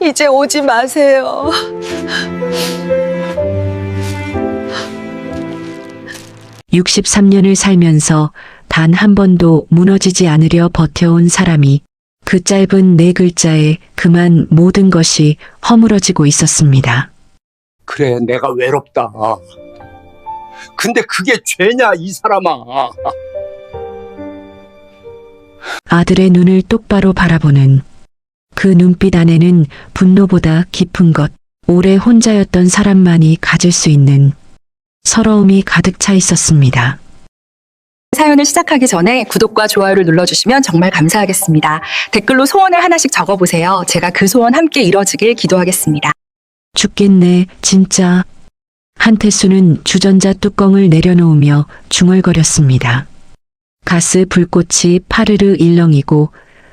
이제 오지 마세요. 63년을 살면서 단 한 번도 무너지지 않으려 버텨온 사람이 그 짧은 네 글자에 그만 모든 것이 허물어지고 있었습니다. 그래, 내가 외롭다. 근데 그게 죄냐, 이 사람아. 아들의 눈을 똑바로 바라보는 그 눈빛 안에는 분노보다 깊은 것, 오래 혼자였던 사람만이 가질 수 있는 서러움이 가득 차 있었습니다. 사연을 시작하기 전에 구독과 좋아요를 눌러주시면 정말 감사하겠습니다. 댓글로 소원을 하나씩 적어보세요. 제가 그 소원 함께 이뤄지길 기도하겠습니다. 죽겠네, 진짜. 한태수는 주전자 뚜껑을 내려놓으며 중얼거렸습니다. 가스 불꽃이 파르르 일렁이고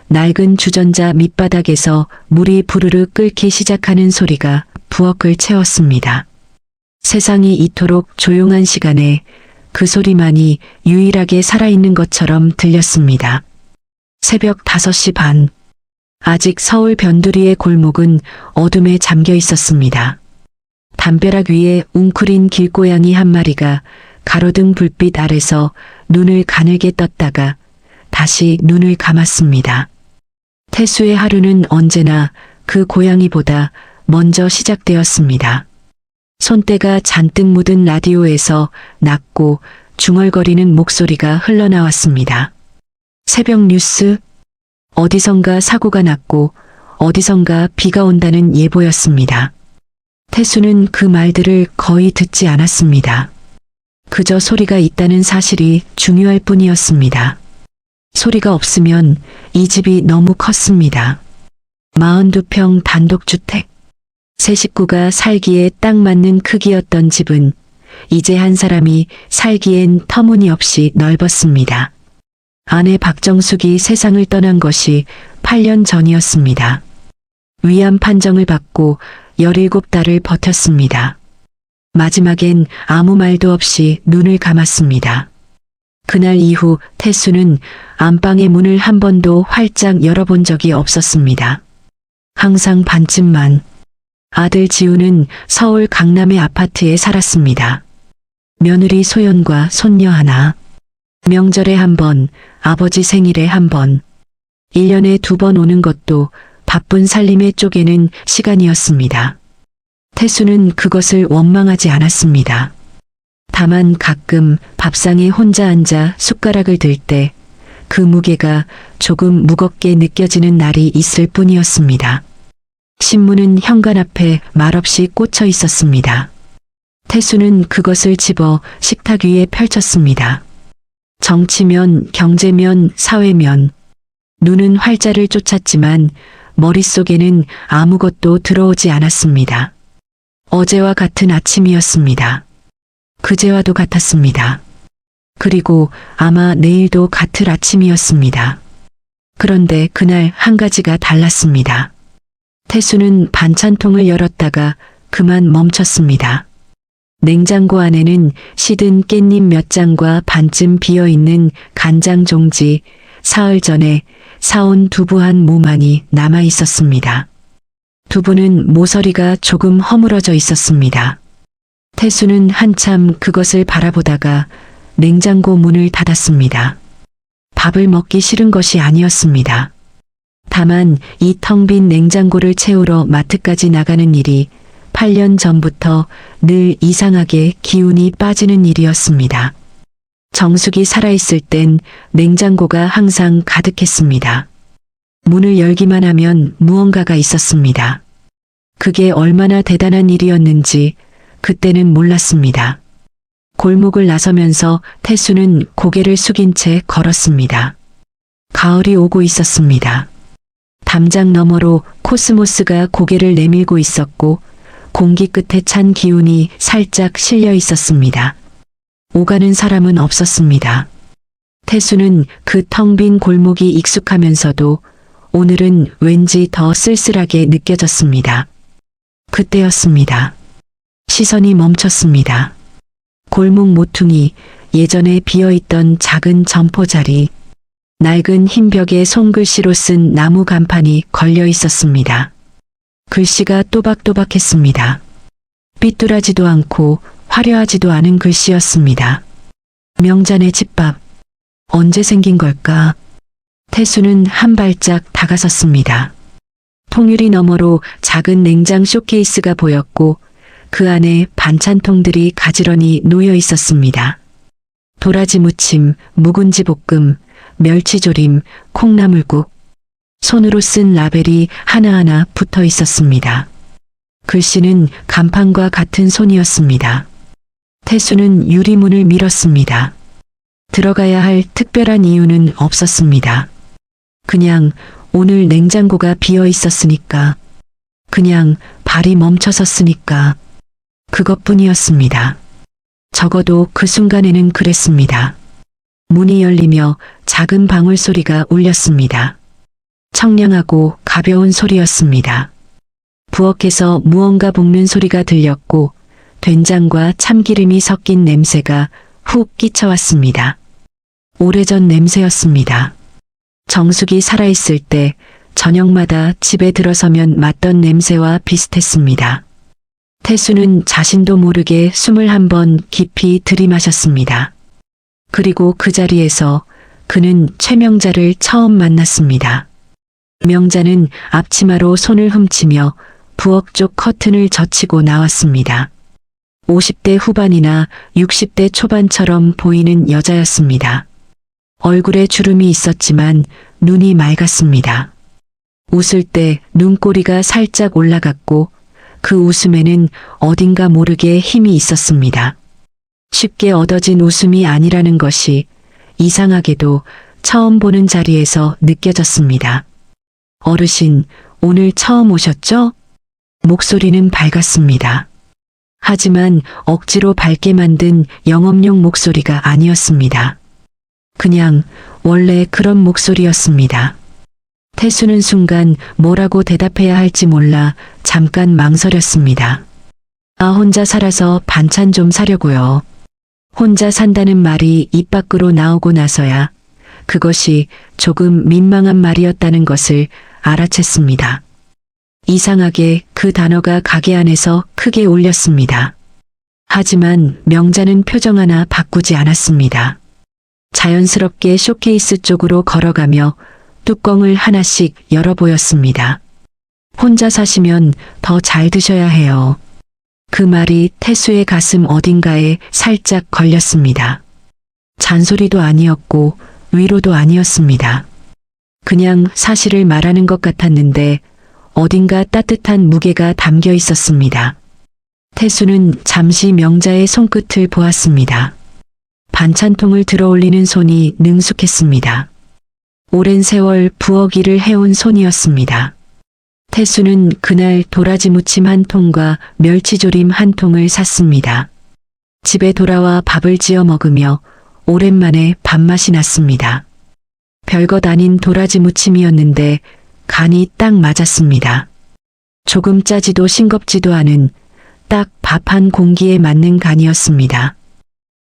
낡은 주전자 밑바닥에서 물이 부르르 끓기 시작하는 소리가 부엌을 채웠습니다. 세상이 이토록 조용한 시간에 그 소리만이 유일하게 살아있는 것처럼 들렸습니다. 새벽 5시 반. 아직 서울 변두리의 골목은 어둠에 잠겨 있었습니다. 담벼락 위에 웅크린 길고양이 한 마리가 가로등 불빛 아래서 눈을 가늘게 떴다가 다시 눈을 감았습니다. 태수의 하루는 언제나 그 고양이보다 먼저 시작되었습니다. 손때가 잔뜩 묻은 라디오에서 낮고 중얼거리는 목소리가 흘러나왔습니다. 새벽 뉴스, 어디선가 사고가 났고 어디선가 비가 온다는 예보였습니다. 태수는 그 말들을 거의 듣지 않았습니다. 그저 소리가 있다는 사실이 중요할 뿐이었습니다. 소리가 없으면 이 집이 너무 컸습니다. 42평 단독주택. 세 식구가 살기에 딱 맞는 크기였던 집은 이제 한 사람이 살기엔 터무니없이 넓었습니다. 아내 박정숙이 세상을 떠난 것이 8년 전이었습니다. 위암 판정을 받고 17달을 버텼습니다. 마지막엔 아무 말도 없이 눈을 감았습니다. 그날 이후 태수는 안방의 문을 한 번도 활짝 열어본 적이 없었습니다. 항상 반쯤만. 아들 지우는 서울 강남의 아파트에 살았습니다. 며느리 소연과 손녀 하나. 명절에 한 번, 아버지 생일에 한 번. 1년에 2번 오는 것도 바쁜 살림의 쪼개는 시간이었습니다. 태수는 그것을 원망하지 않았습니다. 다만 가끔 밥상에 혼자 앉아 숟가락을 들 때 그 무게가 조금 무겁게 느껴지는 날이 있을 뿐이었습니다. 신문은 현관 앞에 말없이 꽂혀 있었습니다. 태수는 그것을 집어 식탁 위에 펼쳤습니다. 정치면, 경제면, 사회면. 눈은 활자를 쫓았지만 머릿속에는 아무것도 들어오지 않았습니다. 어제와 같은 아침이었습니다. 그제와도 같았습니다. 그리고 아마 내일도 같을 아침이었습니다. 그런데 그날 한 가지가 달랐습니다. 태수는 반찬통을 열었다가 그만 멈췄습니다. 냉장고 안에는 시든 깻잎 몇 장과 반쯤 비어있는 간장 종지, 사흘 전에 사온 두부 한 모만이 남아 있었습니다. 두부는 모서리가 조금 허물어져 있었습니다. 태수는 한참 그것을 바라보다가 냉장고 문을 닫았습니다. 밥을 먹기 싫은 것이 아니었습니다. 다만 이 텅 빈 냉장고를 채우러 마트까지 나가는 일이 8년 전부터 늘 이상하게 기운이 빠지는 일이었습니다. 정숙이 살아있을 땐 냉장고가 항상 가득했습니다. 문을 열기만 하면 무언가가 있었습니다. 그게 얼마나 대단한 일이었는지 그때는 몰랐습니다. 골목을 나서면서 태수는 고개를 숙인 채 걸었습니다. 가을이 오고 있었습니다. 담장 너머로 코스모스가 고개를 내밀고 있었고 공기 끝에 찬 기운이 살짝 실려 있었습니다. 오가는 사람은 없었습니다. 태수는 그 텅 빈 골목이 익숙하면서도 오늘은 왠지 더 쓸쓸하게 느껴졌습니다. 그때였습니다. 시선이 멈췄습니다. 골목 모퉁이, 예전에 비어있던 작은 점포자리, 낡은 흰 벽에 손글씨로 쓴 나무 간판이 걸려 있었습니다. 글씨가 또박또박했습니다. 삐뚤하지도 않고 화려하지도 않은 글씨였습니다. 명잔의 집밥. 언제 생긴 걸까? 태수는 한 발짝 다가섰습니다. 통유리 너머로 작은 냉장 쇼케이스가 보였고 그 안에 반찬통들이 가지런히 놓여 있었습니다. 도라지 무침, 묵은지 볶음, 멸치조림, 콩나물국. 손으로 쓴 라벨이 하나하나 붙어 있었습니다. 글씨는 간판과 같은 손이었습니다. 태수는 유리문을 밀었습니다. 들어가야 할 특별한 이유는 없었습니다. 그냥 오늘 냉장고가 비어 있었으니까. 그냥 발이 멈춰섰으니까. 그것뿐이었습니다. 적어도 그 순간에는 그랬습니다. 문이 열리며 작은 방울 소리가 울렸습니다. 청량하고 가벼운 소리였습니다. 부엌에서 무언가 볶는 소리가 들렸고 된장과 참기름이 섞인 냄새가 훅 끼쳐왔습니다. 오래전 냄새였습니다. 정숙이 살아있을 때 저녁마다 집에 들어서면 맡던 냄새와 비슷했습니다. 태수는 자신도 모르게 숨을 한번 깊이 들이마셨습니다. 그리고 그 자리에서 그는 최명자를 처음 만났습니다. 명자는 앞치마로 손을 훔치며 부엌 쪽 커튼을 젖히고 나왔습니다. 50대 후반이나 60대 초반처럼 보이는 여자였습니다. 얼굴에 주름이 있었지만 눈이 맑았습니다. 웃을 때 눈꼬리가 살짝 올라갔고 그 웃음에는 어딘가 모르게 힘이 있었습니다. 쉽게 얻어진 웃음이 아니라는 것이 이상하게도 처음 보는 자리에서 느껴졌습니다. 어르신, 오늘 처음 오셨죠? 목소리는 밝았습니다. 하지만 억지로 밝게 만든 영업용 목소리가 아니었습니다. 그냥 원래 그런 목소리였습니다. 태수는 순간 뭐라고 대답해야 할지 몰라 잠깐 망설였습니다. 혼자 살아서 반찬 좀 사려고요. 혼자 산다는 말이 입 밖으로 나오고 나서야 그것이 조금 민망한 말이었다는 것을 알아챘습니다. 이상하게 그 단어가 가게 안에서 크게 울렸습니다. 하지만 명자는 표정 하나 바꾸지 않았습니다. 자연스럽게 쇼케이스 쪽으로 걸어가며 뚜껑을 하나씩 열어 보였습니다. 혼자 사시면 더 잘 드셔야 해요. 그 말이 태수의 가슴 어딘가에 살짝 걸렸습니다. 잔소리도 아니었고 위로도 아니었습니다. 그냥 사실을 말하는 것 같았는데 어딘가 따뜻한 무게가 담겨 있었습니다. 태수는 잠시 명자의 손끝을 보았습니다. 반찬통을 들어올리는 손이 능숙했습니다. 오랜 세월 부엌 일을 해온 손이었습니다. 태수는 그날 도라지 무침 한 통과 멸치조림 한 통을 샀습니다. 집에 돌아와 밥을 지어 먹으며 오랜만에 밥맛이 났습니다. 별것 아닌 도라지 무침이었는데 간이 딱 맞았습니다. 조금 짜지도 싱겁지도 않은 딱 밥 한 공기에 맞는 간이었습니다.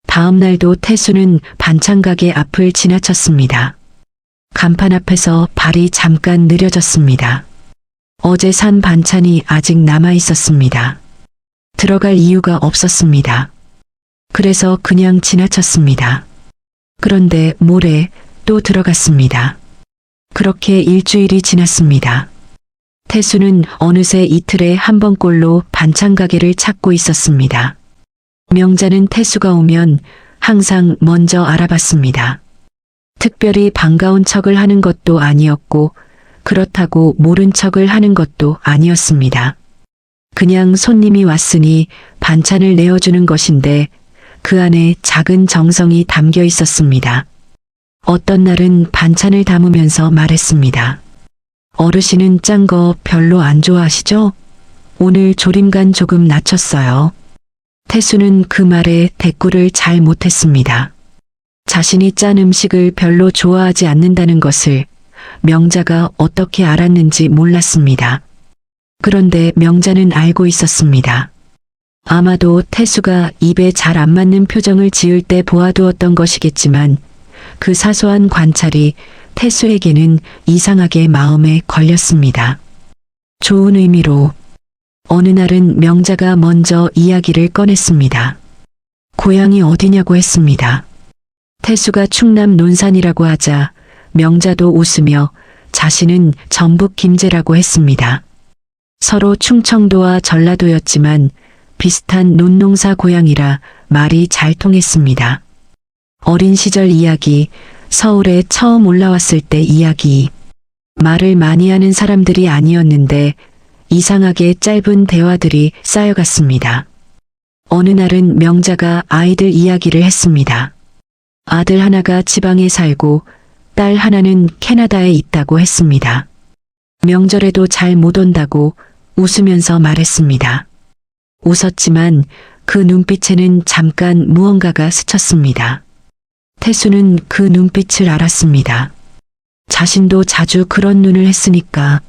다음 날도 태수는 반찬 가게 앞을 지나쳤습니다. 간판 앞에서 발이 잠깐 느려졌습니다. 어제 산 반찬이 아직 남아 있었습니다. 들어갈 이유가 없었습니다. 그래서 그냥 지나쳤습니다. 그런데 모레 또 들어갔습니다. 그렇게 일주일이 지났습니다. 태수는 어느새 이틀에 한 번꼴로 반찬 가게를 찾고 있었습니다. 명자는 태수가 오면 항상 먼저 알아봤습니다. 특별히 반가운 척을 하는 것도 아니었고 그렇다고 모른 척을 하는 것도 아니었습니다. 그냥 손님이 왔으니 반찬을 내어주는 것인데 그 안에 작은 정성이 담겨 있었습니다. 어떤 날은 반찬을 담으면서 말했습니다. 어르신은 짠 거 별로 안 좋아하시죠? 오늘 조림간 조금 낮췄어요. 태수는 그 말에 대꾸를 잘 못했습니다. 자신이 짠 음식을 별로 좋아하지 않는다는 것을 명자가 어떻게 알았는지 몰랐습니다. 그런데 명자는 알고 있었습니다. 아마도 태수가 입에 잘 안 맞는 표정을 지을 때 보아두었던 것이겠지만 그 사소한 관찰이 태수에게는 이상하게 마음에 걸렸습니다. 좋은 의미로. 어느 날은 명자가 먼저 이야기를 꺼냈습니다. 고향이 어디냐고 했습니다. 태수가 충남 논산이라고 하자 명자도 웃으며 자신은 전북 김제라고 했습니다. 서로 충청도와 전라도였지만 비슷한 논농사 고향이라 말이 잘 통했습니다. 어린 시절 이야기, 서울에 처음 올라왔을 때 이야기. 말을 많이 하는 사람들이 아니었는데 이상하게 짧은 대화들이 쌓여갔습니다. 어느 날은 명자가 아이들 이야기를 했습니다. 아들 하나가 지방에 살고 딸 하나는 캐나다에 있다고 했습니다. 명절에도 잘 못 온다고 웃으면서 말했습니다. 웃었지만 그 눈빛에는 잠깐 무언가가 스쳤습니다. 태수는 그 눈빛을 알았습니다. 자신도 자주 그런 눈을 했으니까.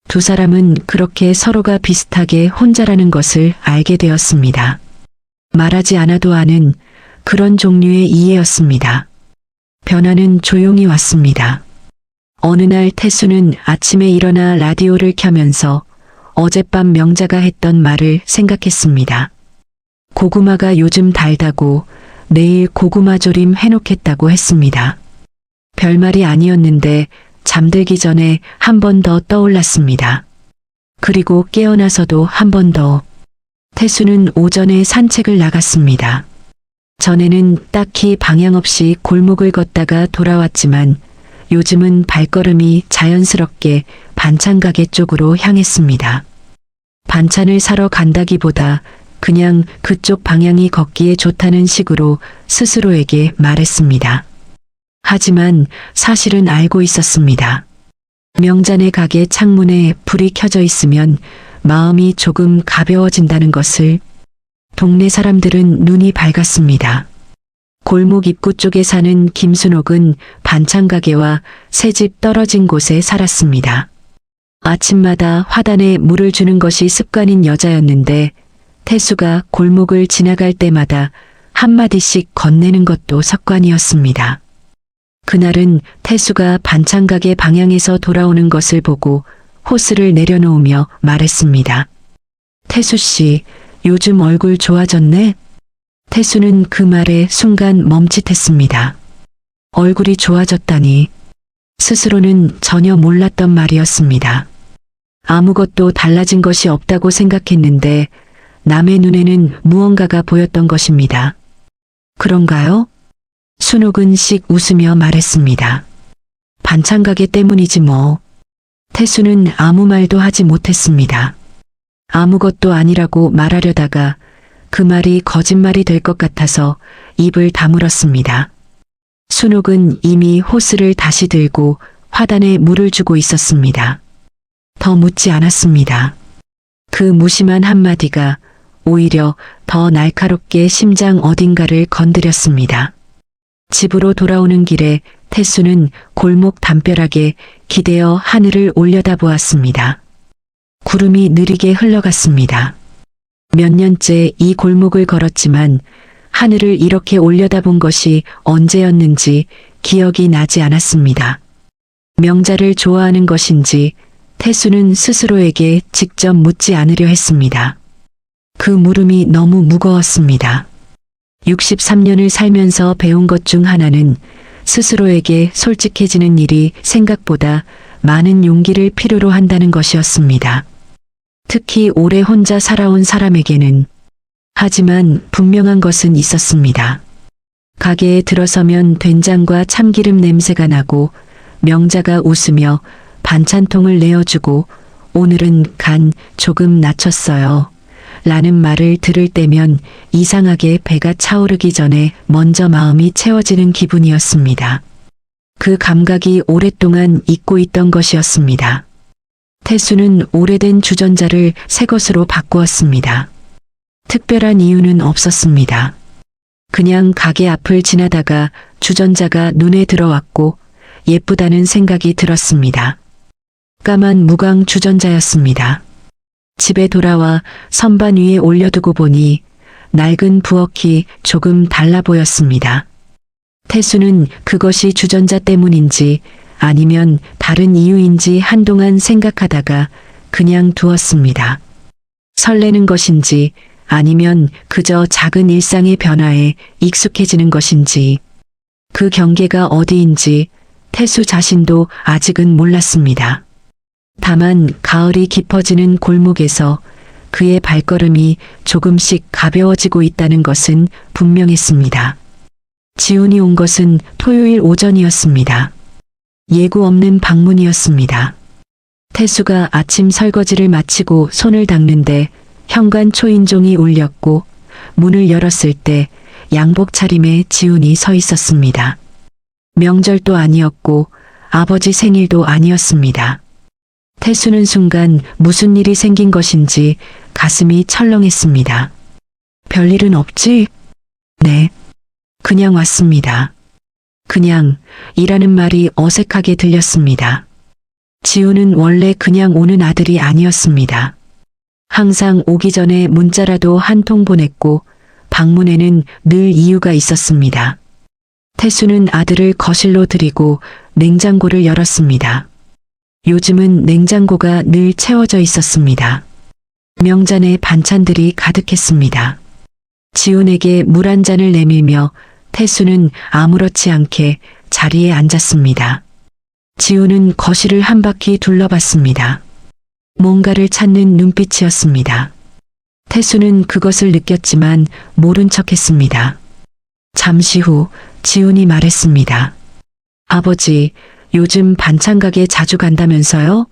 두 사람은 그렇게 서로가 비슷하게 혼자라는 것을 알게 되었습니다. 말하지 않아도 아는 그런 종류의 이해였습니다. 변화는 조용히 왔습니다. 어느 날 태수는 아침에 일어나 라디오를 켜면서 어젯밤 명자가 했던 말을 생각했습니다. 고구마가 요즘 달다고 내일 고구마 조림 해놓겠다고 했습니다. 별말이 아니었는데 잠들기 전에 한 번 더 떠올랐습니다. 그리고 깨어나서도 한 번 더. 태수는 오전에 산책을 나갔습니다. 전에는 딱히 방향 없이 골목을 걷다가 돌아왔지만 요즘은 발걸음이 자연스럽게 반찬 가게 쪽으로 향했습니다. 반찬을 사러 간다기보다 그냥 그쪽 방향이 걷기에 좋다는 식으로 스스로에게 말했습니다. 하지만 사실은 알고 있었습니다. 명자네 가게 창문에 불이 켜져 있으면 마음이 조금 가벼워진다는 것을. 동네 사람들은 눈이 밝았습니다. 골목 입구 쪽에 사는 김순옥은 반찬 가게와 새집 떨어진 곳에 살았습니다. 아침마다 화단에 물을 주는 것이 습관인 여자였는데 태수가 골목을 지나갈 때마다 한마디씩 건네는 것도 습관이었습니다. 그날은 태수가 반찬 가게 방향에서 돌아오는 것을 보고 호스를 내려놓으며 말했습니다. 태수 씨, 요즘 얼굴 좋아졌네? 태수는 그 말에 순간 멈칫했습니다. 얼굴이 좋아졌다니. 스스로는 전혀 몰랐던 말이었습니다. 아무것도 달라진 것이 없다고 생각했는데 남의 눈에는 무언가가 보였던 것입니다. 그런가요? 순옥은 씩 웃으며 말했습니다. 반찬 가게 때문이지 뭐. 태수는 아무 말도 하지 못했습니다. 아무것도 아니라고 말하려다가 그 말이 거짓말이 될 것 같아서 입을 다물었습니다. 순옥은 이미 호스를 다시 들고 화단에 물을 주고 있었습니다. 더 묻지 않았습니다. 그 무심한 한마디가 오히려 더 날카롭게 심장 어딘가를 건드렸습니다. 집으로 돌아오는 길에 태수는 골목 담벼락에 기대어 하늘을 올려다보았습니다. 구름이 느리게 흘러갔습니다. 몇 년째 이 골목을 걸었지만 하늘을 이렇게 올려다본 것이 언제였는지 기억이 나지 않았습니다. 명자를 좋아하는 것인지 태수는 스스로에게 직접 묻지 않으려 했습니다. 그 물음이 너무 무거웠습니다. 63년을 살면서 배운 것 중 하나는 스스로에게 솔직해지는 일이 생각보다 많은 용기를 필요로 한다는 것이었습니다. 특히 오래 혼자 살아온 사람에게는. 하지만 분명한 것은 있었습니다. 가게에 들어서면 된장과 참기름 냄새가 나고 명자가 웃으며 반찬통을 내어주고 오늘은 간 조금 낮췄어요. 라는 말을 들을 때면 이상하게 배가 차오르기 전에 먼저 마음이 채워지는 기분이었습니다. 그 감각이 오랫동안 잊고 있던 것이었습니다. 태수는 오래된 주전자를 새 것으로 바꾸었습니다. 특별한 이유는 없었습니다. 그냥 가게 앞을 지나다가 주전자가 눈에 들어왔고 예쁘다는 생각이 들었습니다. 까만 무광 주전자였습니다. 집에 돌아와 선반 위에 올려두고 보니 낡은 부엌이 조금 달라 보였습니다. 태수는 그것이 주전자 때문인지 아니면 다른 이유인지 한동안 생각하다가 그냥 두었습니다. 설레는 것인지 아니면 그저 작은 일상의 변화에 익숙해지는 것인지 그 경계가 어디인지 태수 자신도 아직은 몰랐습니다. 다만 가을이 깊어지는 골목에서 그의 발걸음이 조금씩 가벼워지고 있다는 것은 분명했습니다. 지훈이 온 것은 토요일 오전이었습니다. 예고 없는 방문이었습니다. 태수가 아침 설거지를 마치고 손을 닦는데 현관 초인종이 울렸고 문을 열었을 때 양복 차림에 지훈이 서 있었습니다. 명절도 아니었고 아버지 생일도 아니었습니다. 태수는 순간 무슨 일이 생긴 것인지 가슴이 철렁했습니다. 별일은 없지? 네. 그냥 왔습니다. 그냥 이라는 말이 어색하게 들렸습니다. 지훈은 원래 그냥 오는 아들이 아니었습니다. 항상 오기 전에 문자라도 한 통 보냈고 방문에는 늘 이유가 있었습니다. 태수는 아들을 거실로 들이고 냉장고를 열었습니다. 요즘은 냉장고가 늘 채워져 있었습니다. 명잔에 반찬들이 가득했습니다. 지훈에게 물 한 잔을 내밀며 태수는 아무렇지 않게 자리에 앉았습니다. 지훈은 거실을 한 바퀴 둘러봤습니다. 뭔가를 찾는 눈빛이었습니다. 태수는 그것을 느꼈지만 모른 척했습니다. 잠시 후 지훈이 말했습니다. 아버지, 요즘 반찬 가게 자주 간다면서요?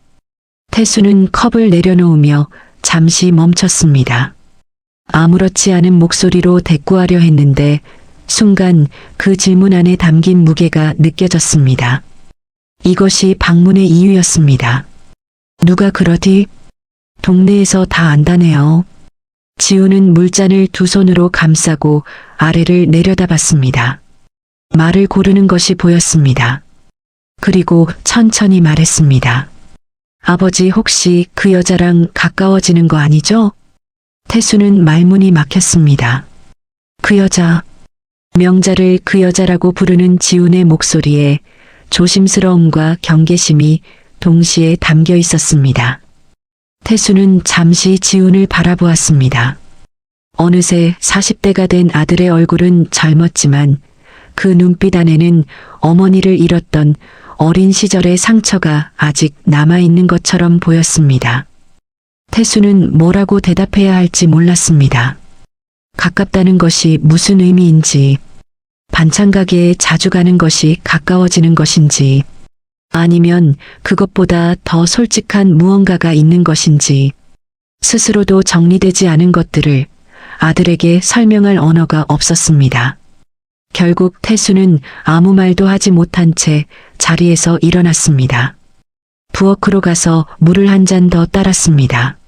태수는 컵을 내려놓으며 잠시 멈췄습니다. 아무렇지 않은 목소리로 대꾸하려 했는데 순간 그 질문 안에 담긴 무게가 느껴졌습니다. 이것이 방문의 이유였습니다. 누가 그러디? 동네에서 다 안다네요. 지훈은 물잔을 두 손으로 감싸고 아래를 내려다봤습니다. 말을 고르는 것이 보였습니다. 그리고 천천히 말했습니다. 아버지 혹시 그 여자랑 가까워지는 거 아니죠? 태수는 말문이 막혔습니다. 그 여자. 명자를 그 여자라고 부르는 지훈의 목소리에 조심스러움과 경계심이 동시에 담겨 있었습니다. 태수는 잠시 지훈을 바라보았습니다. 어느새 40대가 된 아들의 얼굴은 젊었지만 그 눈빛 안에는 어머니를 잃었던 어린 시절의 상처가 아직 남아있는 것처럼 보였습니다. 태수는 뭐라고 대답해야 할지 몰랐습니다. 가깝다는 것이 무슨 의미인지, 반찬 가게에 자주 가는 것이 가까워지는 것인지, 아니면 그것보다 더 솔직한 무언가가 있는 것인지, 스스로도 정리되지 않은 것들을 아들에게 설명할 언어가 없었습니다. 결국 태수는 아무 말도 하지 못한 채 자리에서 일어났습니다. 부엌으로 가서 물을 한 잔 더 따랐습니다.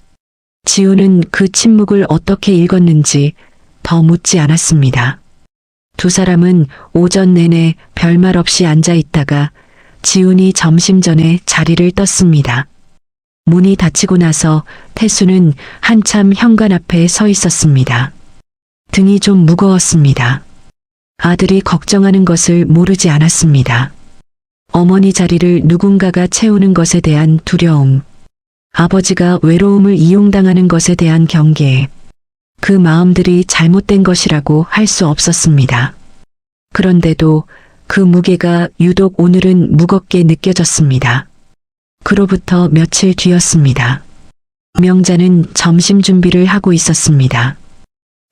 지훈은 그 침묵을 어떻게 읽었는지 더 묻지 않았습니다. 두 사람은 오전 내내 별말 없이 앉아 있다가 지훈이 점심 전에 자리를 떴습니다. 문이 닫히고 나서 태수는 한참 현관 앞에 서 있었습니다. 등이 좀 무거웠습니다. 아들이 걱정하는 것을 모르지 않았습니다. 어머니 자리를 누군가가 채우는 것에 대한 두려움, 아버지가 외로움을 이용당하는 것에 대한 경계, 그 마음들이 잘못된 것이라고 할 수 없었습니다. 그런데도 그 무게가 유독 오늘은 무겁게 느껴졌습니다. 그로부터 며칠 뒤였습니다. 명자는 점심 준비를 하고 있었습니다.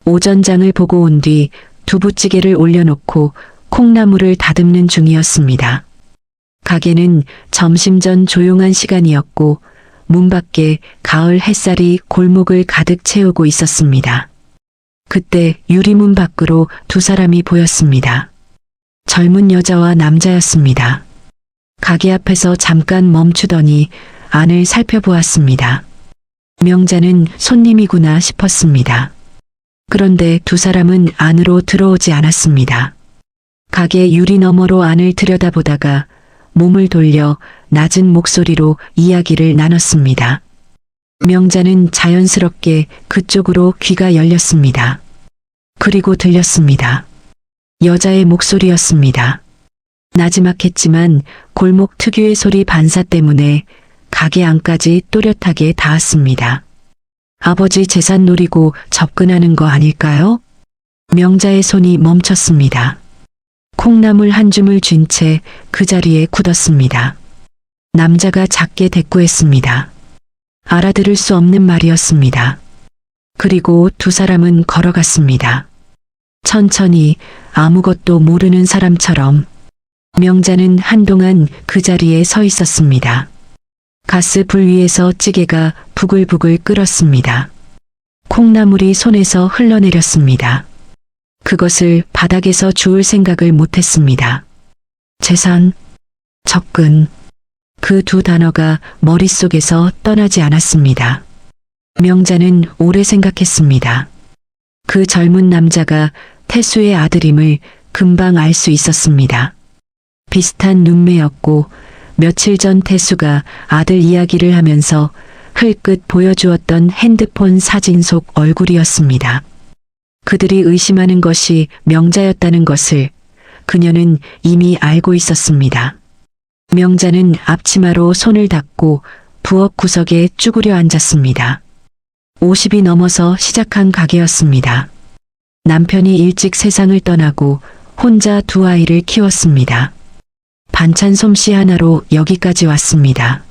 오전장을 보고 온 뒤 두부찌개를 올려놓고 콩나물을 다듬는 중이었습니다. 가게는 점심 전 조용한 시간이었고 문 밖에 가을 햇살이 골목을 가득 채우고 있었습니다. 그때 유리문 밖으로 두 사람이 보였습니다. 젊은 여자와 남자였습니다. 가게 앞에서 잠깐 멈추더니 안을 살펴보았습니다. 명자는 손님이구나 싶었습니다. 그런데 두 사람은 안으로 들어오지 않았습니다. 가게 유리 너머로 안을 들여다보다가 몸을 돌려 낮은 목소리로 이야기를 나눴습니다. 명자는 자연스럽게 그쪽으로 귀가 열렸습니다. 그리고 들렸습니다. 여자의 목소리였습니다. 나지막했지만 골목 특유의 소리 반사 때문에 가게 안까지 또렷하게 닿았습니다. 아버지 재산 노리고 접근하는 거 아닐까요? 명자의 손이 멈췄습니다. 콩나물 한 줌을 쥔 채 그 자리에 굳었습니다. 남자가 작게 대꾸했습니다. 알아들을 수 없는 말이었습니다. 그리고 두 사람은 걸어갔습니다. 천천히 아무것도 모르는 사람처럼. 명자는 한동안 그 자리에 서 있었습니다. 가스 불 위에서 찌개가 부글부글 끓었습니다. 콩나물이 손에서 흘러내렸습니다. 그것을 바닥에서 주울 생각을 못했습니다. 재산, 접근, 그 두 단어가 머릿속에서 떠나지 않았습니다. 명자는 오래 생각했습니다. 그 젊은 남자가 태수의 아들임을 금방 알 수 있었습니다. 비슷한 눈매였고 며칠 전 태수가 아들 이야기를 하면서 흘끗 보여주었던 핸드폰 사진 속 얼굴이었습니다. 그들이 의심하는 것이 명자였다는 것을 그녀는 이미 알고 있었습니다. 명자는 앞치마로 손을 닦고 부엌 구석에 쭈그려 앉았습니다. 50이 넘어서 시작한 가게였습니다. 남편이 일찍 세상을 떠나고 혼자 두 아이를 키웠습니다. 반찬 솜씨 하나로 여기까지 왔습니다.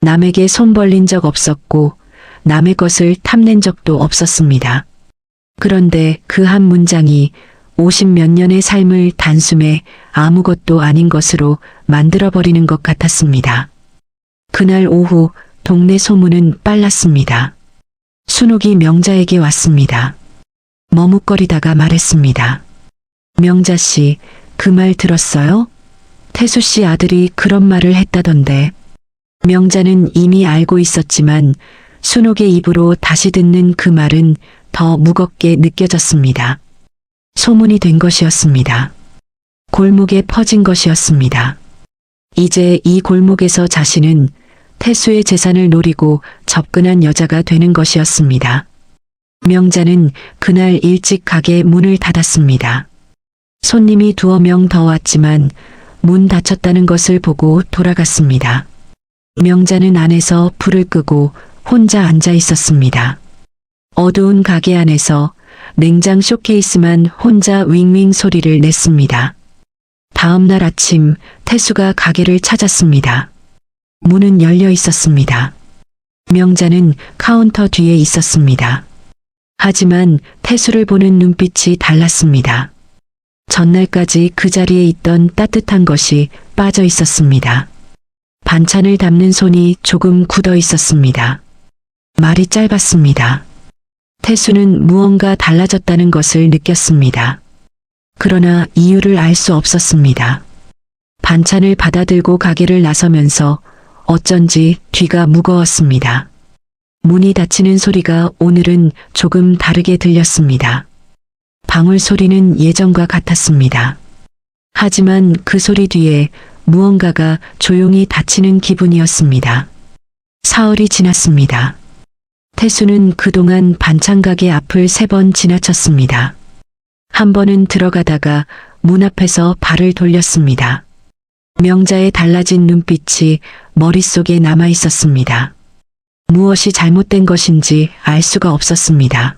남에게 손 벌린 적 없었고 남의 것을 탐낸 적도 없었습니다. 그런데 그 한 문장이 50몇 년의 삶을 단숨에 아무것도 아닌 것으로 만들어버리는 것 같았습니다. 그날 오후 동네 소문은 빨랐습니다. 순옥이 명자에게 왔습니다. 머뭇거리다가 말했습니다. 명자 씨, 그 말 들었어요? 태수 씨 아들이 그런 말을 했다던데. 명자는 이미 알고 있었지만 순옥의 입으로 다시 듣는 그 말은 더 무겁게 느껴졌습니다. 소문이 된 것이었습니다. 골목에 퍼진 것이었습니다. 이제 이 골목에서 자신은 태수의 재산을 노리고 접근한 여자가 되는 것이었습니다. 명자는 그날 일찍 가게 문을 닫았습니다. 손님이 두어 명 더 왔지만 문 닫혔다는 것을 보고 돌아갔습니다. 명자는 안에서 불을 끄고 혼자 앉아 있었습니다. 어두운 가게 안에서 냉장 쇼케이스만 혼자 윙윙 소리를 냈습니다. 다음 날 아침 태수가 가게를 찾았습니다. 문은 열려 있었습니다. 명자는 카운터 뒤에 있었습니다. 하지만 태수를 보는 눈빛이 달랐습니다. 전날까지 그 자리에 있던 따뜻한 것이 빠져 있었습니다. 반찬을 담는 손이 조금 굳어 있었습니다. 말이 짧았습니다. 태수는 무언가 달라졌다는 것을 느꼈습니다. 그러나 이유를 알 수 없었습니다. 반찬을 받아들고 가게를 나서면서 어쩐지 뒤가 무거웠습니다. 문이 닫히는 소리가 오늘은 조금 다르게 들렸습니다. 방울 소리는 예전과 같았습니다. 하지만 그 소리 뒤에 무언가가 조용히 닫히는 기분이었습니다. 사흘이 지났습니다. 태수는 그동안 반찬가게 앞을 3번 지나쳤습니다. 한 번은 들어가다가 문 앞에서 발을 돌렸습니다. 명자의 달라진 눈빛이 머릿속에 남아 있었습니다. 무엇이 잘못된 것인지 알 수가 없었습니다.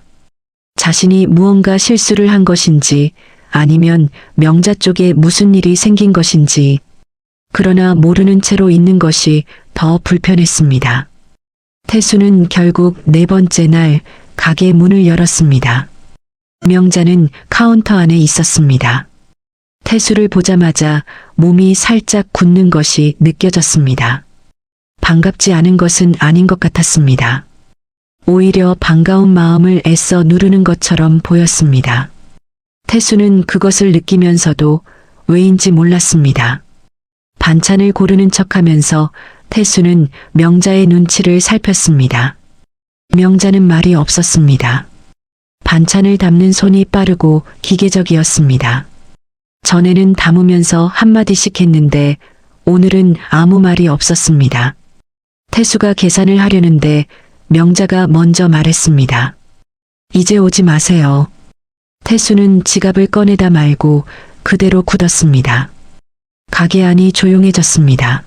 자신이 무언가 실수를 한 것인지 아니면 명자 쪽에 무슨 일이 생긴 것인지, 그러나 모르는 채로 있는 것이 더 불편했습니다. 태수는 결국 4번째 날 가게 문을 열었습니다. 명자는 카운터 안에 있었습니다. 태수를 보자마자 몸이 살짝 굳는 것이 느껴졌습니다. 반갑지 않은 것은 아닌 것 같았습니다. 오히려 반가운 마음을 애써 누르는 것처럼 보였습니다. 태수는 그것을 느끼면서도 왜인지 몰랐습니다. 반찬을 고르는 척하면서 태수는 명자의 눈치를 살폈습니다. 명자는 말이 없었습니다. 반찬을 담는 손이 빠르고 기계적이었습니다. 전에는 담으면서 한마디씩 했는데 오늘은 아무 말이 없었습니다. 태수가 계산을 하려는데 명자가 먼저 말했습니다. 이제 오지 마세요. 태수는 지갑을 꺼내다 말고 그대로 굳었습니다. 가게 안이 조용해졌습니다.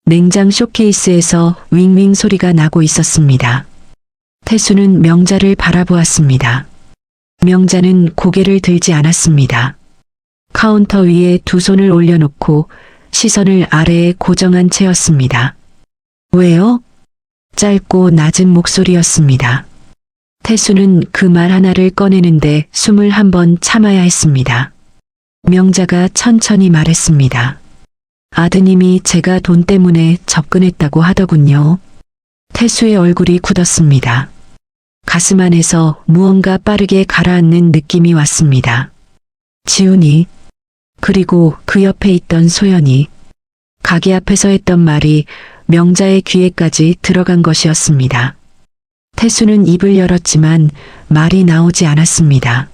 냉장 쇼케이스에서 윙윙 소리가 나고 있었습니다. 태수는 명자를 바라보았습니다. 명자는 고개를 들지 않았습니다. 카운터 위에 두 손을 올려놓고 시선을 아래에 고정한 채였습니다. 왜요? 짧고 낮은 목소리였습니다. 태수는 그 말 하나를 꺼내는데 숨을 한 번 참아야 했습니다. 명자가 천천히 말했습니다. 아드님이 제가 돈 때문에 접근했다고 하더군요. 태수의 얼굴이 굳었습니다. 가슴 안에서 무언가 빠르게 가라앉는 느낌이 왔습니다. 지훈이, 그리고 그 옆에 있던 소연이, 가게 앞에서 했던 말이 명자의 귀에까지 들어간 것이었습니다. 태수는 입을 열었지만 말이 나오지 않았습니다.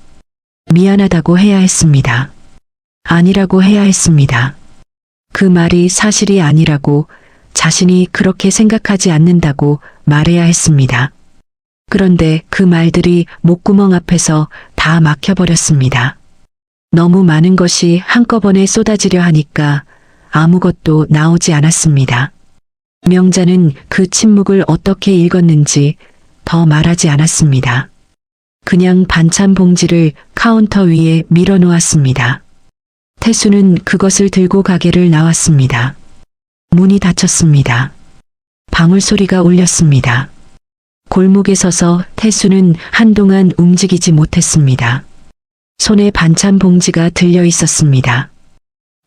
미안하다고 해야 했습니다. 아니라고 해야 했습니다. 그 말이 사실이 아니라고, 자신이 그렇게 생각하지 않는다고 말해야 했습니다. 그런데 그 말들이 목구멍 앞에서 다 막혀버렸습니다. 너무 많은 것이 한꺼번에 쏟아지려 하니까 아무것도 나오지 않았습니다. 명자는 그 침묵을 어떻게 읽었는지 더 말하지 않았습니다. 그냥 반찬 봉지를 카운터 위에 밀어놓았습니다. 태수는 그것을 들고 가게를 나왔습니다. 문이 닫혔습니다. 방울 소리가 울렸습니다. 골목에 서서 태수는 한동안 움직이지 못했습니다. 손에 반찬 봉지가 들려 있었습니다.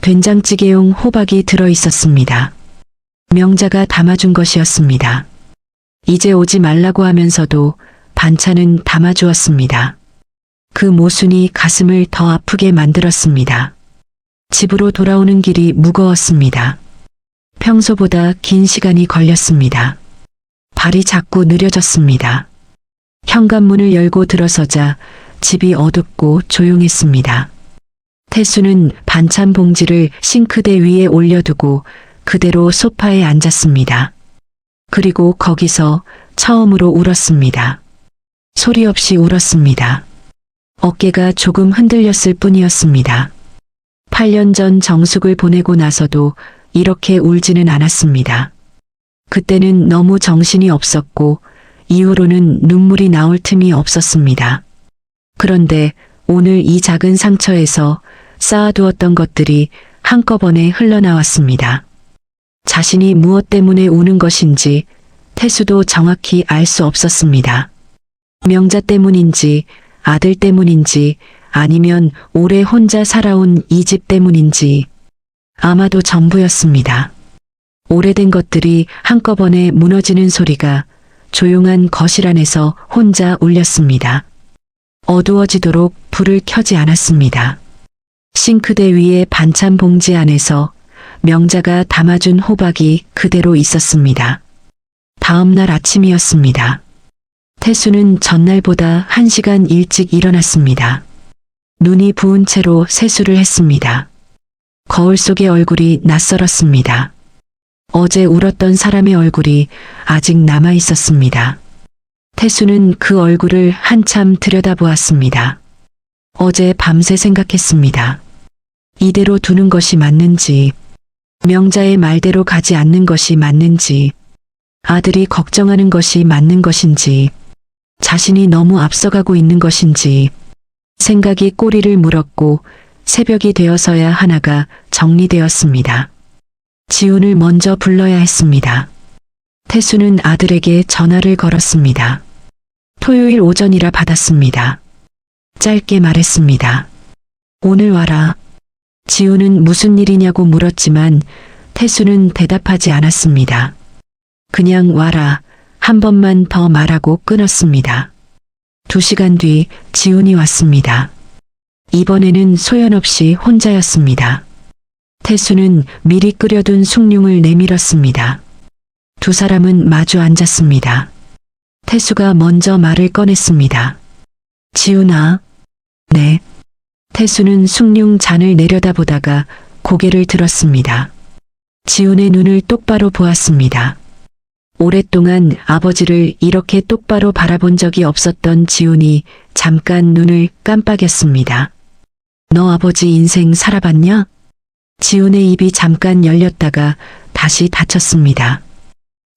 된장찌개용 호박이 들어 있었습니다. 명자가 담아준 것이었습니다. 이제 오지 말라고 하면서도 반찬은 담아주었습니다. 그 모순이 가슴을 더 아프게 만들었습니다. 집으로 돌아오는 길이 무거웠습니다. 평소보다 긴 시간이 걸렸습니다. 발이 자꾸 느려졌습니다. 현관문을 열고 들어서자 집이 어둡고 조용했습니다. 태수는 반찬 봉지를 싱크대 위에 올려두고 그대로 소파에 앉았습니다. 그리고 거기서 처음으로 울었습니다. 소리 없이 울었습니다. 어깨가 조금 흔들렸을 뿐이었습니다. 8년 전 정숙을 보내고 나서도 이렇게 울지는 않았습니다. 그때는 너무 정신이 없었고 이후로는 눈물이 나올 틈이 없었습니다. 그런데 오늘 이 작은 상처에서 쌓아두었던 것들이 한꺼번에 흘러나왔습니다. 자신이 무엇 때문에 우는 것인지 태수도 정확히 알 수 없었습니다. 명자 때문인지, 아들 때문인지, 아니면 오래 혼자 살아온 이 집 때문인지, 아마도 전부였습니다. 오래된 것들이 한꺼번에 무너지는 소리가 조용한 거실 안에서 혼자 울렸습니다. 어두워지도록 불을 켜지 않았습니다. 싱크대 위에 반찬 봉지 안에서 명자가 담아준 호박이 그대로 있었습니다. 다음 날 아침이었습니다. 태수는 전날보다 1시간 일찍 일어났습니다. 눈이 부은 채로 세수를 했습니다. 거울 속의 얼굴이 낯설었습니다. 어제 울었던 사람의 얼굴이 아직 남아 있었습니다. 태수는 그 얼굴을 한참 들여다보았습니다. 어제 밤새 생각했습니다. 이대로 두는 것이 맞는지, 명자의 말대로 가지 않는 것이 맞는지, 아들이 걱정하는 것이 맞는 것인지, 자신이 너무 앞서가고 있는 것인지, 생각이 꼬리를 물었고 새벽이 되어서야 하나가 정리되었습니다. 지훈을 먼저 불러야 했습니다. 태수는 아들에게 전화를 걸었습니다. 토요일 오전이라 받았습니다. 짧게 말했습니다. 오늘 와라. 지훈은 무슨 일이냐고 물었지만 태수는 대답하지 않았습니다. 그냥 와라. 한 번만 더 말하고 끊었습니다. 2시간 뒤 지훈이 왔습니다. 이번에는 소연 없이 혼자였습니다. 태수는 미리 끓여둔 숭늉을 내밀었습니다. 두 사람은 마주 앉았습니다. 태수가 먼저 말을 꺼냈습니다. 지훈아. 네. 태수는 숭늉 잔을 내려다보다가 고개를 들었습니다. 지훈의 눈을 똑바로 보았습니다. 오랫동안 아버지를 이렇게 똑바로 바라본 적이 없었던 지훈이 잠깐 눈을 깜빡였습니다. 너 아버지 인생 살아봤냐? 지훈의 입이 잠깐 열렸다가 다시 닫혔습니다.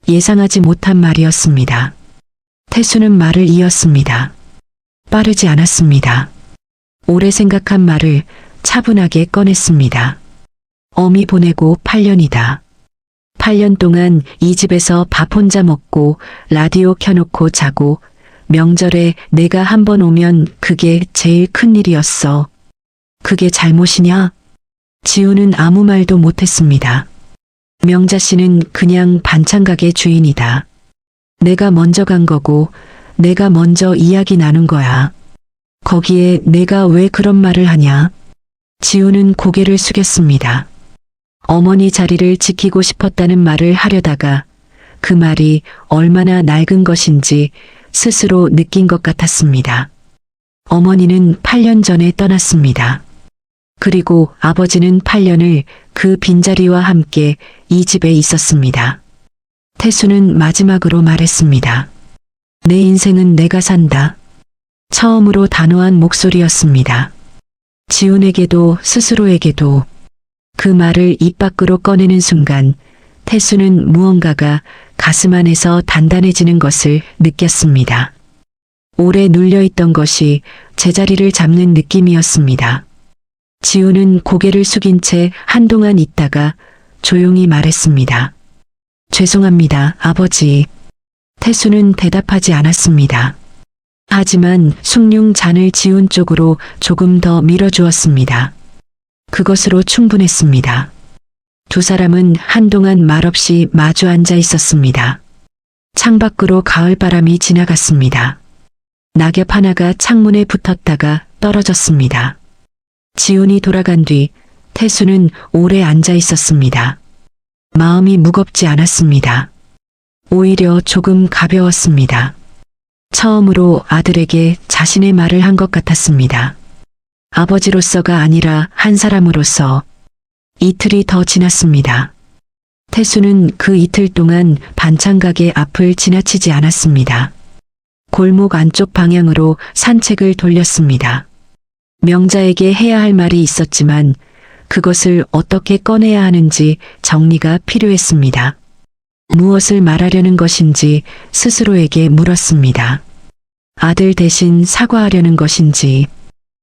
예상하지 못한 말이었습니다. 태수는 말을 이었습니다. 빠르지 않았습니다. 오래 생각한 말을 차분하게 꺼냈습니다. 어미 보내고 8년이다. 8년 동안 이 집에서 밥 혼자 먹고 라디오 켜놓고 자고 명절에 내가 한 번 오면 그게 제일 큰 일이었어. 그게 잘못이냐? 지우는 아무 말도 못했습니다. 명자 씨는 그냥 반찬가게 주인이다. 내가 먼저 간 거고 내가 먼저 이야기 나눈 거야. 거기에 내가 왜 그런 말을 하냐? 지우는 고개를 숙였습니다. 어머니 자리를 지키고 싶었다는 말을 하려다가 그 말이 얼마나 낡은 것인지 스스로 느낀 것 같았습니다. 어머니는 8년 전에 떠났습니다. 그리고 아버지는 8년을 그 빈자리와 함께 이 집에 있었습니다. 태수는 마지막으로 말했습니다. 내 인생은 내가 산다. 처음으로 단호한 목소리였습니다. 지훈에게도 스스로에게도 그 말을 입 밖으로 꺼내는 순간 태수는 무언가가 가슴 안에서 단단해지는 것을 느꼈습니다. 오래 눌려있던 것이 제자리를 잡는 느낌이었습니다. 지우는 고개를 숙인 채 한동안 있다가 조용히 말했습니다. 죄송합니다, 아버지. 태수는 대답하지 않았습니다. 하지만 숭늉 잔을 지훈 쪽으로 조금 더 밀어주었습니다. 그것으로 충분했습니다. 두 사람은 한동안 말없이 마주 앉아 있었습니다. 창밖으로 가을바람이 지나갔습니다. 낙엽 하나가 창문에 붙었다가 떨어졌습니다. 지훈이 돌아간 뒤 태수는 오래 앉아 있었습니다. 마음이 무겁지 않았습니다. 오히려 조금 가벼웠습니다. 처음으로 아들에게 자신의 말을 한 것 같았습니다. 아버지로서가 아니라 한 사람으로서. 이틀이 더 지났습니다. 태수는 그 이틀 동안 반찬가게 앞을 지나치지 않았습니다. 골목 안쪽 방향으로 산책을 돌렸습니다. 명자에게 해야 할 말이 있었지만 그것을 어떻게 꺼내야 하는지 정리가 필요했습니다. 무엇을 말하려는 것인지 스스로에게 물었습니다. 아들 대신 사과하려는 것인지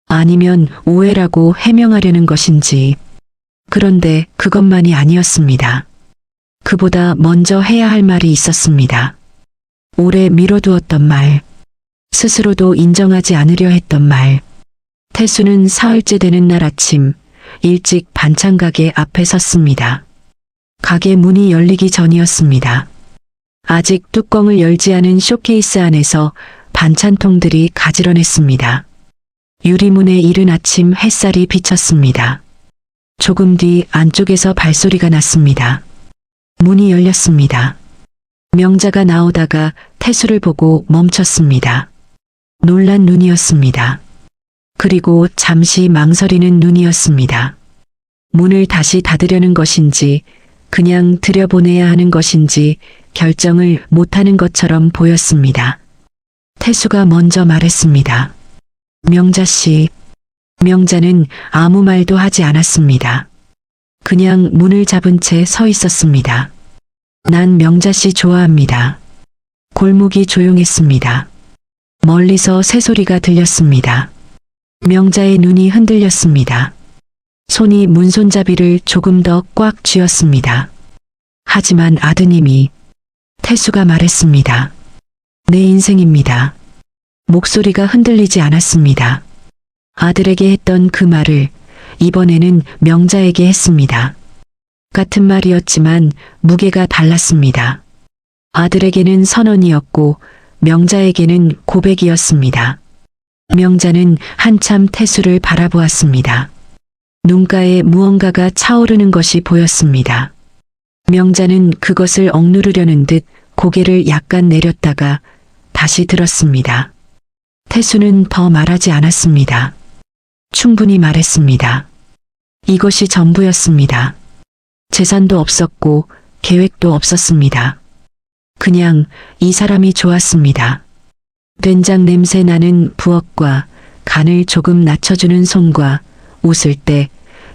아니면 오해라고 해명하려는 것인지. 그런데 그것만이 아니었습니다. 그보다 먼저 해야 할 말이 있었습니다. 오래 미뤄두었던 말, 스스로도 인정하지 않으려 했던 말. 태수는 사흘째 되는 날 아침 일찍 반찬가게 앞에 섰습니다. 가게 문이 열리기 전이었습니다. 아직 뚜껑을 열지 않은 쇼케이스 안에서 반찬통들이 가지런했습니다. 유리문에 이른 아침 햇살이 비쳤습니다. 조금 뒤 안쪽에서 발소리가 났습니다. 문이 열렸습니다. 명자가 나오다가 태수를 보고 멈췄습니다. 놀란 눈이었습니다. 그리고 잠시 망설이는 눈이었습니다. 문을 다시 닫으려는 것인지 그냥 들여보내야 하는 것인지 결정을 못하는 것처럼 보였습니다. 태수가 먼저 말했습니다. 명자 씨. 명자는 아무 말도 하지 않았습니다. 그냥 문을 잡은 채 서 있었습니다. 난 명자 씨 좋아합니다. 골목이 조용했습니다. 멀리서 새소리가 들렸습니다. 명자의 눈이 흔들렸습니다. 손이 문손잡이를 조금 더 꽉 쥐었습니다. 하지만 아드님이. 태수가 말했습니다. 내 인생입니다. 목소리가 흔들리지 않았습니다. 아들에게 했던 그 말을 이번에는 명자에게 했습니다. 같은 말이었지만 무게가 달랐습니다. 아들에게는 선언이었고 명자에게는 고백이었습니다. 명자는 한참 태수를 바라보았습니다. 눈가에 무언가가 차오르는 것이 보였습니다. 명자는 그것을 억누르려는 듯 고개를 약간 내렸다가 다시 들었습니다. 태수는 더 말하지 않았습니다. 충분히 말했습니다. 이것이 전부였습니다. 재산도 없었고 계획도 없었습니다. 그냥 이 사람이 좋았습니다. 된장 냄새 나는 부엌과 간을 조금 낮춰주는 손과 웃을 때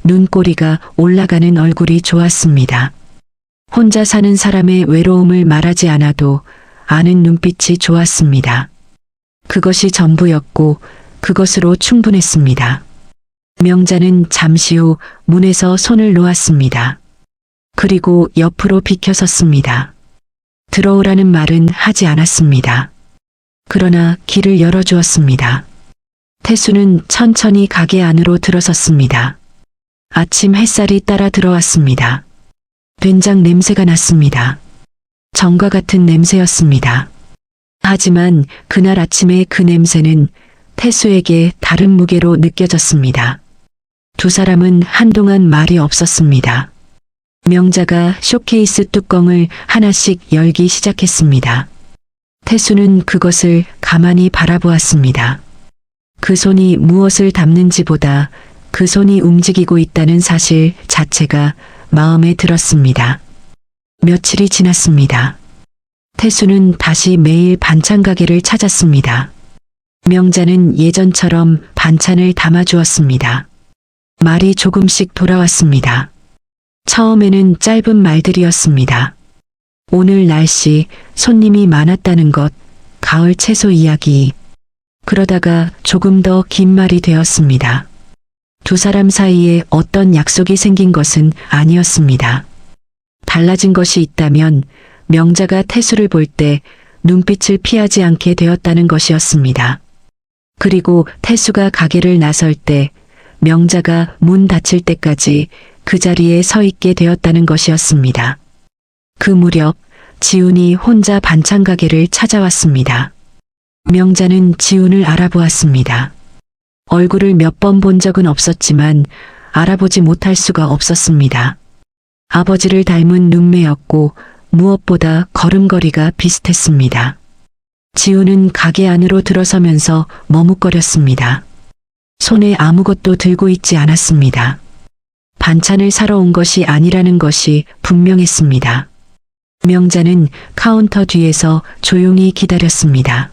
눈꼬리가 올라가는 얼굴이 좋았습니다. 혼자 사는 사람의 외로움을 말하지 않아도 아는 눈빛이 좋았습니다. 그것이 전부였고 그것으로 충분했습니다. 명자는 잠시 후 문에서 손을 놓았습니다. 그리고 옆으로 비켜섰습니다. 들어오라는 말은 하지 않았습니다. 그러나 길을 열어주었습니다. 태수는 천천히 가게 안으로 들어섰습니다. 아침 햇살이 따라 들어왔습니다. 된장 냄새가 났습니다. 정과 같은 냄새였습니다. 하지만 그날 아침의 그 냄새는 태수에게 다른 무게로 느껴졌습니다. 두 사람은 한동안 말이 없었습니다. 명자가 쇼케이스 뚜껑을 하나씩 열기 시작했습니다. 태수는 그것을 가만히 바라보았습니다. 그 손이 무엇을 담는지보다 그 손이 움직이고 있다는 사실 자체가 마음에 들었습니다. 며칠이 지났습니다. 태수는 다시 매일 반찬 가게를 찾았습니다. 명자는 예전처럼 반찬을 담아주었습니다. 말이 조금씩 돌아왔습니다. 처음에는 짧은 말들이었습니다. 오늘 날씨, 손님이 많았다는 것, 가을 채소 이야기. 그러다가 조금 더 긴 말이 되었습니다. 두 사람 사이에 어떤 약속이 생긴 것은 아니었습니다. 달라진 것이 있다면 명자가 태수를 볼 때 눈빛을 피하지 않게 되었다는 것이었습니다. 그리고 태수가 가게를 나설 때 명자가 문 닫힐 때까지 그 자리에 서 있게 되었다는 것이었습니다. 그 무렵 지훈이 혼자 반찬 가게를 찾아왔습니다. 명자는 지훈을 알아보았습니다. 얼굴을 몇 번 본 적은 없었지만 알아보지 못할 수가 없었습니다. 아버지를 닮은 눈매였고 무엇보다 걸음걸이가 비슷했습니다. 지훈은 가게 안으로 들어서면서 머뭇거렸습니다. 손에 아무것도 들고 있지 않았습니다. 반찬을 사러 온 것이 아니라는 것이 분명했습니다. 명자는 카운터 뒤에서 조용히 기다렸습니다.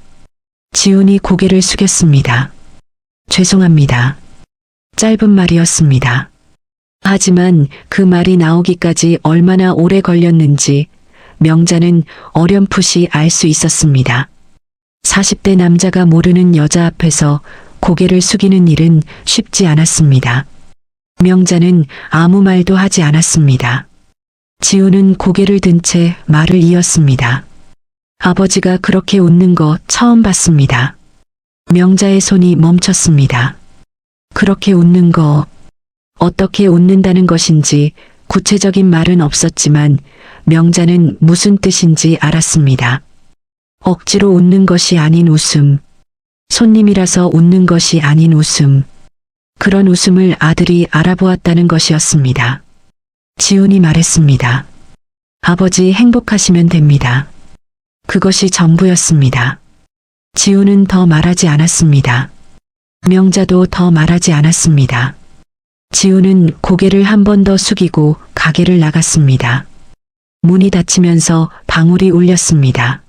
지훈이 고개를 숙였습니다. 죄송합니다. 짧은 말이었습니다. 하지만 그 말이 나오기까지 얼마나 오래 걸렸는지 명자는 어렴풋이 알 수 있었습니다. 40대 남자가 모르는 여자 앞에서 고개를 숙이는 일은 쉽지 않았습니다. 명자는 아무 말도 하지 않았습니다. 지훈은 고개를 든 채 말을 이었습니다. 아버지가 그렇게 웃는 거 처음 봤습니다. 명자의 손이 멈췄습니다. 그렇게 웃는 거, 어떻게 웃는다는 것인지 구체적인 말은 없었지만 명자는 무슨 뜻인지 알았습니다. 억지로 웃는 것이 아닌 웃음, 손님이라서 웃는 것이 아닌 웃음, 그런 웃음을 아들이 알아보았다는 것이었습니다. 지훈이 말했습니다. 아버지 행복하시면 됩니다. 그것이 전부였습니다. 지훈은 더 말하지 않았습니다. 명자도 더 말하지 않았습니다. 지훈은 고개를 한 번 더 숙이고 가게를 나갔습니다. 문이 닫히면서 방울이 울렸습니다.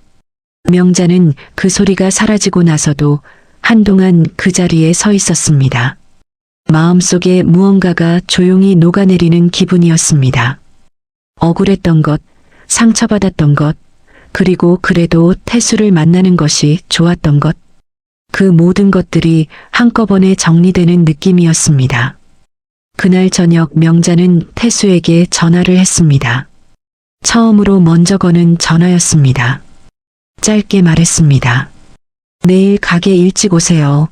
명자는 그 소리가 사라지고 나서도 한동안 그 자리에 서 있었습니다. 마음속에 무언가가 조용히 녹아내리는 기분이었습니다. 억울했던 것, 상처받았던 것, 그리고 그래도 태수를 만나는 것이 좋았던 것, 그 모든 것들이 한꺼번에 정리되는 느낌이었습니다. 그날 저녁 명자는 태수에게 전화를 했습니다. 처음으로 먼저 거는 전화였습니다. 짧게 말했습니다. 내일 가게 일찍 오세요.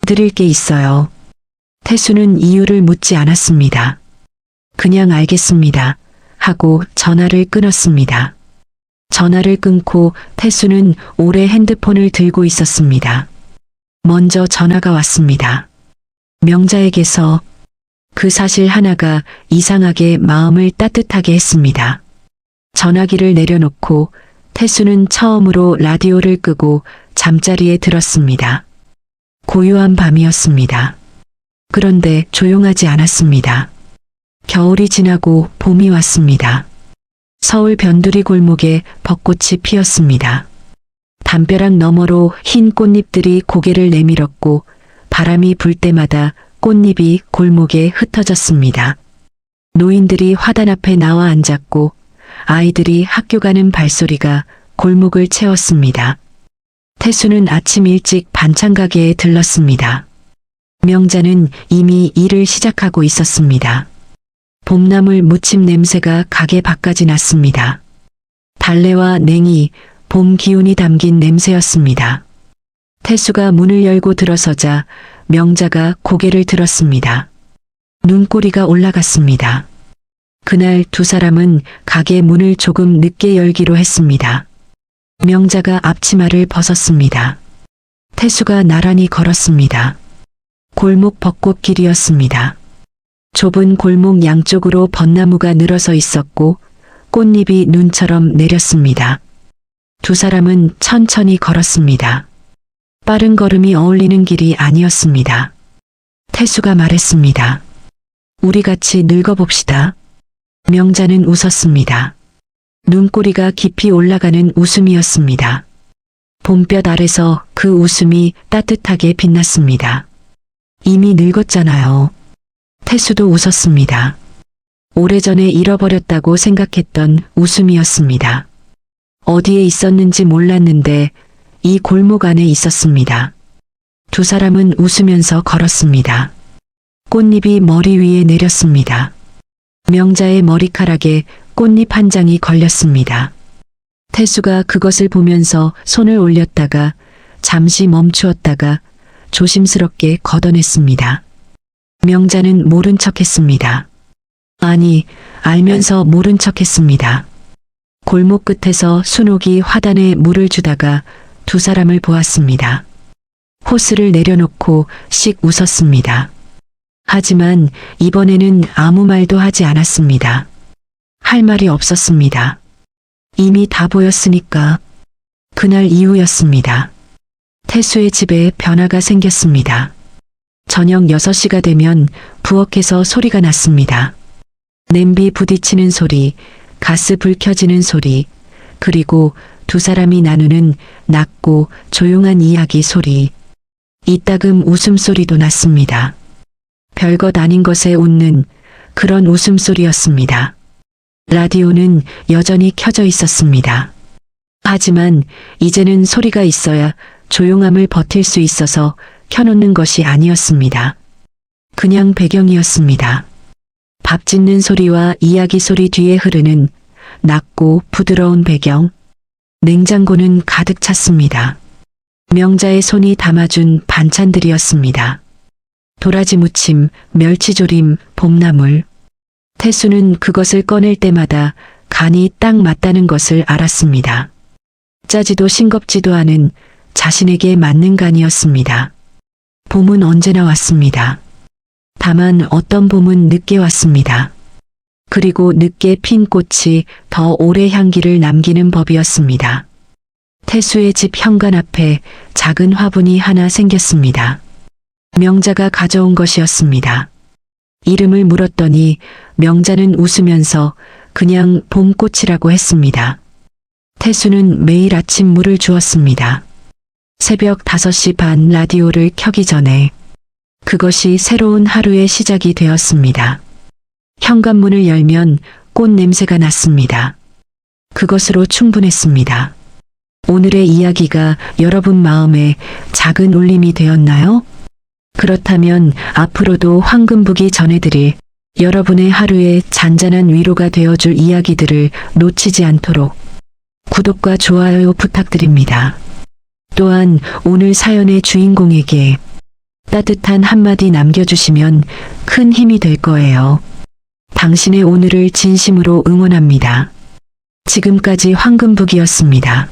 드릴 게 있어요. 태수는 이유를 묻지 않았습니다. 그냥 알겠습니다. 하고 전화를 끊었습니다. 전화를 끊고 태수는 오래 핸드폰을 들고 있었습니다. 먼저 전화가 왔습니다. 명자에게서. 그 사실 하나가 이상하게 마음을 따뜻하게 했습니다. 전화기를 내려놓고 태수는 처음으로 라디오를 끄고 잠자리에 들었습니다. 고요한 밤이었습니다. 그런데 조용하지 않았습니다. 겨울이 지나고 봄이 왔습니다. 서울 변두리 골목에 벚꽃이 피었습니다. 담벼락 너머로 흰 꽃잎들이 고개를 내밀었고 바람이 불 때마다 꽃잎이 골목에 흩어졌습니다. 노인들이 화단 앞에 나와 앉았고 아이들이 학교 가는 발소리가 골목을 채웠습니다. 태수는 아침 일찍 반찬 가게에 들렀습니다. 명자는 이미 일을 시작하고 있었습니다. 봄나물 무침 냄새가 가게 밖까지 났습니다. 달래와 냉이, 봄 기운이 담긴 냄새였습니다. 태수가 문을 열고 들어서자 명자가 고개를 들었습니다. 눈꼬리가 올라갔습니다. 그날 두 사람은 가게 문을 조금 늦게 열기로 했습니다. 명자가 앞치마를 벗었습니다. 태수가 나란히 걸었습니다. 골목 벚꽃길이었습니다. 좁은 골목 양쪽으로 벚나무가 늘어서 있었고 꽃잎이 눈처럼 내렸습니다. 두 사람은 천천히 걸었습니다. 빠른 걸음이 어울리는 길이 아니었습니다. 태수가 말했습니다. 우리 같이 늙어봅시다. 명자는 웃었습니다. 눈꼬리가 깊이 올라가는 웃음이었습니다. 봄볕 아래서 그 웃음이 따뜻하게 빛났습니다. 이미 늙었잖아요. 태수도 웃었습니다. 오래전에 잃어버렸다고 생각했던 웃음이었습니다. 어디에 있었는지 몰랐는데 이 골목 안에 있었습니다. 두 사람은 웃으면서 걸었습니다. 꽃잎이 머리 위에 내렸습니다. 명자의 머리카락에 꽃잎 한 장이 걸렸습니다. 태수가 그것을 보면서 손을 올렸다가 잠시 멈추었다가 조심스럽게 걷어냈습니다. 명자는 모른 척했습니다. 아니, 알면서 모른 척했습니다. 골목 끝에서 순옥이 화단에 물을 주다가 두 사람을 보았습니다. 호스를 내려놓고 씩 웃었습니다. 하지만 이번에는 아무 말도 하지 않았습니다. 할 말이 없었습니다. 이미 다 보였으니까. 그날 이후였습니다. 태수의 집에 변화가 생겼습니다. 저녁 6시가 되면 부엌에서 소리가 났습니다. 냄비 부딪히는 소리, 가스 불 켜지는 소리, 그리고 두 사람이 나누는 낮고 조용한 이야기 소리, 이따금 웃음소리도 났습니다. 별것 아닌 것에 웃는 그런 웃음소리였습니다. 라디오는 여전히 켜져 있었습니다. 하지만 이제는 소리가 있어야 조용함을 버틸 수 있어서 켜놓는 것이 아니었습니다. 그냥 배경이었습니다. 밥 짓는 소리와 이야기 소리 뒤에 흐르는 낮고 부드러운 배경. 냉장고는 가득 찼습니다. 명자의 손이 담아준 반찬들이었습니다. 도라지 무침, 멸치조림, 봄나물. 태수는 그것을 꺼낼 때마다 간이 딱 맞다는 것을 알았습니다. 짜지도 싱겁지도 않은 자신에게 맞는 간이었습니다. 봄은 언제나 왔습니다. 다만 어떤 봄은 늦게 왔습니다. 그리고 늦게 핀 꽃이 더 오래 향기를 남기는 법이었습니다. 태수의 집 현관 앞에 작은 화분이 하나 생겼습니다. 명자가 가져온 것이었습니다. 이름을 물었더니 명자는 웃으면서 그냥 봄꽃이라고 했습니다. 태수는 매일 아침 물을 주었습니다. 새벽 5시 반 라디오를 켜기 전에. 그것이 새로운 하루의 시작이 되었습니다. 현관문을 열면 꽃 냄새가 났습니다. 그것으로 충분했습니다. 오늘의 이야기가 여러분 마음에 작은 울림이 되었나요? 그렇다면 앞으로도 황금북이 전해드릴 여러분의 하루에 잔잔한 위로가 되어줄 이야기들을 놓치지 않도록 구독과 좋아요 부탁드립니다. 또한 오늘 사연의 주인공에게 따뜻한 한마디 남겨주시면 큰 힘이 될 거예요. 당신의 오늘을 진심으로 응원합니다. 지금까지 황금북이었습니다.